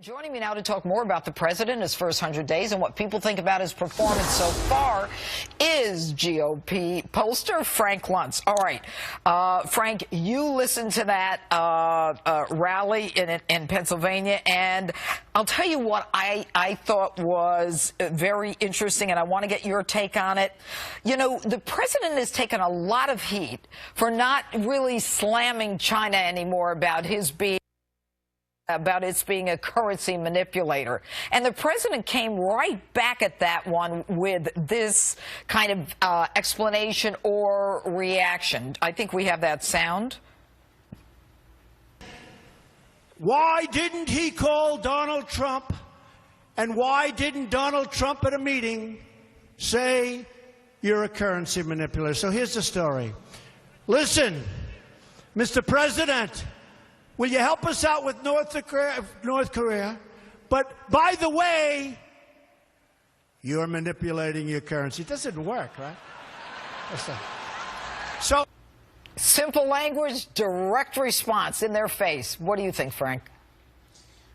Joining me now to talk more about the president, his first 100 days, and what people think about his performance so far is GOP pollster Frank Luntz. All right, Frank, you listened to that rally in Pennsylvania, and I'll tell you what I thought was very interesting, and I want to get your take on it. You know, the president has taken a lot of heat for not really slamming China anymore about its being a currency manipulator. And the president came right back at that one with this kind of explanation or reaction. I think we have that sound. Why didn't he call Donald Trump? And why didn't Donald Trump at a meeting say, you're a currency manipulator? So here's the story. Listen, Mr. President, will you help us out with North Korea? But by the way, you're manipulating your currency. It doesn't work, right? So simple language, direct response in their face. What do you think, Frank?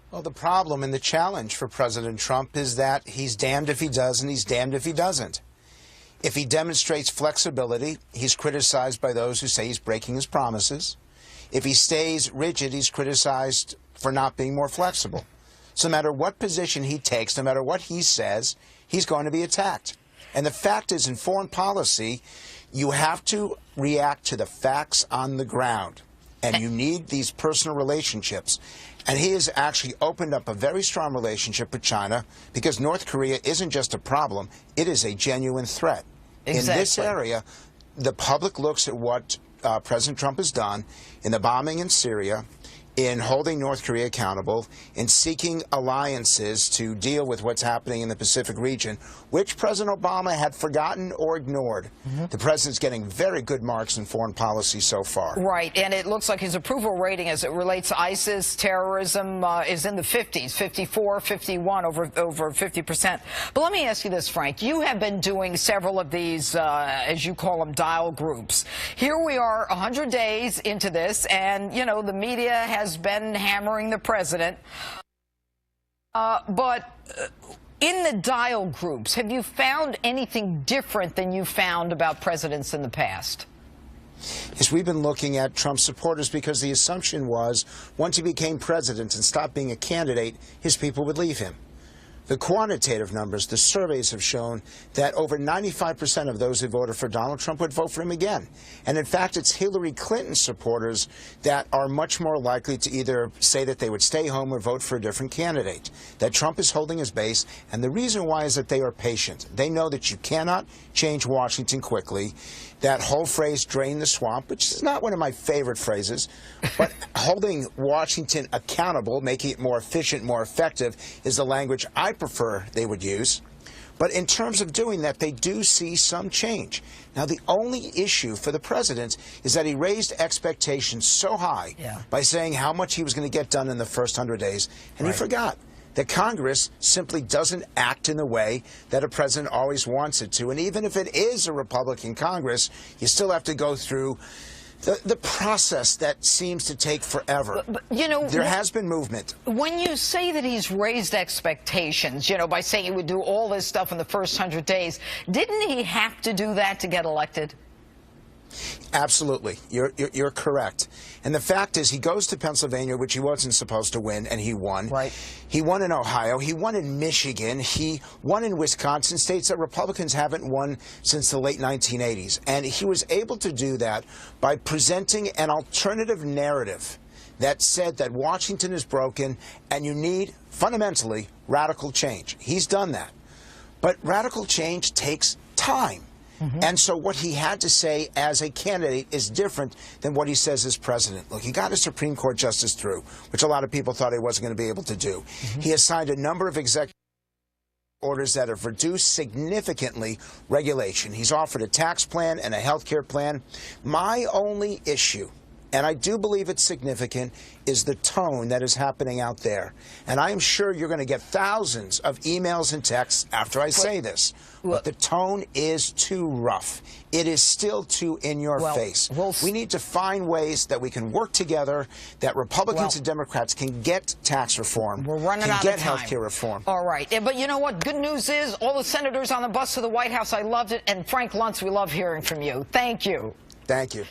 Well, the problem and the challenge for President Trump is that he's damned if he does and he's damned if he doesn't. If he demonstrates flexibility, he's criticized by those who say he's breaking his promises. If he stays rigid, he's criticized for not being more flexible. So no matter what position he takes, no matter what he says, he's going to be attacked. And the fact is, in foreign policy, you have to react to the facts on the ground. And you need these personal relationships. And he has actually opened up a very strong relationship with China because North Korea isn't just a problem, it is a genuine threat. Exactly. In this area, the public looks at what President Trump has done in the bombing in Syria, in holding North Korea accountable, in seeking alliances to deal with what's happening in the Pacific region, which President Obama had forgotten or ignored. The president's getting very good marks in foreign policy so far. Right, and it looks like his approval rating as it relates to ISIS, terrorism, is in the 50s, 54, 51, over 50%. But let me ask you this, Frank. You have been doing several of these, as you call them, dial groups. Here we are 100 days into this, and, you know, the media has been hammering the president. But in the dial groups, have you found anything different than you found about presidents in the past? Yes, we've been looking at Trump's supporters because the assumption was once he became president and stopped being a candidate, his people would leave him. The quantitative numbers, the surveys have shown that over 95% of those who voted for Donald Trump would vote for him again. And in fact, it's Hillary Clinton supporters that are much more likely to either say that they would stay home or vote for a different candidate, that Trump is holding his base. And the reason why is that they are patient. They know that you cannot change Washington quickly. That whole phrase, drain the swamp, which is not one of my favorite phrases, but holding Washington accountable, making it more efficient, more effective, is the language I prefer they would use. But in terms of doing that, they do see some change. Now, the only issue for the president is that he raised expectations so high by saying how much he was going to get done in the first 100 days, and he forgot that Congress simply doesn't act in the way that a president always wants it to. And even if it is a Republican Congress, you still have to go through the process that seems to take forever. But, you know, there has been movement. When you say that he's raised expectations, you know, by saying he would do all this stuff in the first 100 days, didn't he have to do that to get elected? Absolutely. You're correct. And the fact is, he goes to Pennsylvania, which he wasn't supposed to win, and he won. Right. He won in Ohio. He won in Michigan. He won in Wisconsin, states that Republicans haven't won since the late 1980s. And he was able to do that by presenting an alternative narrative that said that Washington is broken and you need, fundamentally, radical change. He's done that. But radical change takes time. And so what he had to say as a candidate is different than what he says as president. Look, he got a Supreme Court justice through, which a lot of people thought he wasn't going to be able to do. He has signed a number of executive orders that have reduced significantly regulation. He's offered a tax plan and a health care plan. My only issue and I do believe it's significant, is the tone that is happening out there. And I am sure you're going to get thousands of emails and texts after I say this. But the tone is too rough. It is still too in your face. We need to find ways that we can work together, that Republicans and Democrats can get tax reform, we're running can out get of time. health care reform. All right. But you know what? Good news is all the senators on the bus to the White House, I loved it. And Frank Luntz, we love hearing from you. Thank you. Thank you.